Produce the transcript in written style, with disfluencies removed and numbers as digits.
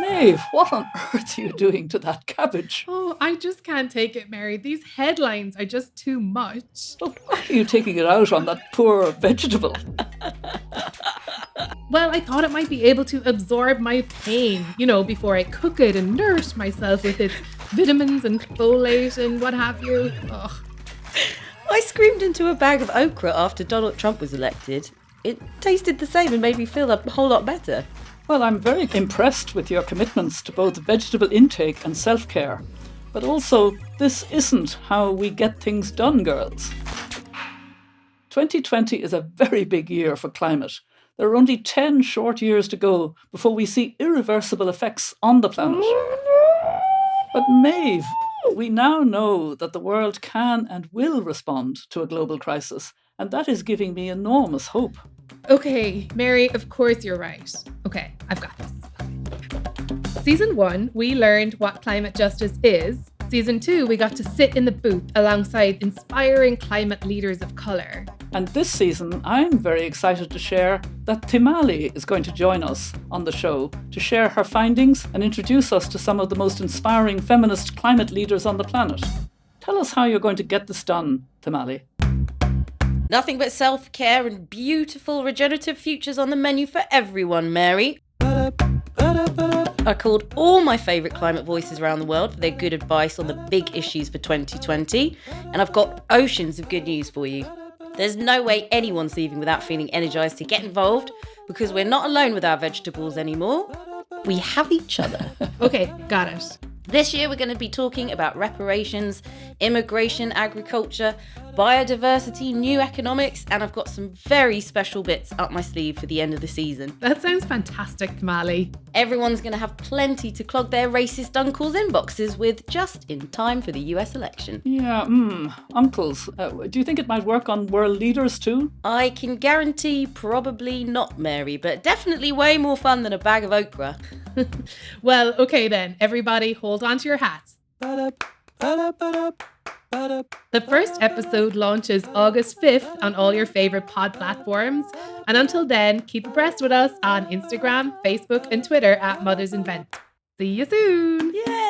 Maeve, what on earth are you doing to that cabbage? Oh, I just can't take it, Mary. These headlines are just too much. But why are you taking it out on that poor vegetable? Well, I thought it might be able to absorb my pain, before I cook it and nourish myself with its vitamins and folate and what have you. Ugh. I screamed into a bag of okra after Donald Trump was elected. It tasted the same and made me feel a whole lot better. Well, I'm very impressed with your commitments to both vegetable intake and self-care. But also, this isn't how we get things done, girls. 2020 is a very big year for climate. There are only 10 short years to go before we see irreversible effects on the planet. But Maeve, we now know that the world can and will respond to a global crisis, and that is giving me enormous hope. Okay, Mary, of course you're right. Okay, I've got this. Season 1, we learned what climate justice is. Season 2, we got to sit in the booth alongside inspiring climate leaders of colour. And this season, I'm very excited to share that Thimali is going to join us on the show to share her findings and introduce us to some of the most inspiring feminist climate leaders on the planet. Tell us how you're going to get this done, Thimali. Nothing but self-care and beautiful regenerative futures on the menu for everyone, Mary. I called all my favourite climate voices around the world for their good advice on the big issues for 2020, and I've got oceans of good news for you. There's no way anyone's leaving without feeling energised to get involved, because we're not alone with our vegetables anymore. We have each other. Okay, got it. This year we're going to be talking about reparations, immigration, agriculture, biodiversity, new economics, and I've got some very special bits up my sleeve for the end of the season. That sounds fantastic, Thimali. Everyone's going to have plenty to clog their racist uncles' inboxes with just in time for the US election. Yeah, uncles. Do you think it might work on world leaders too? I can guarantee probably not, Mary, but definitely way more fun than a bag of okra. Well, okay then, everybody hold on to your hats. The first episode launches August 5th on all your favourite pod platforms. And until then, keep abreast with us on Instagram, Facebook and Twitter at Mothers Invent. See you soon! Yay!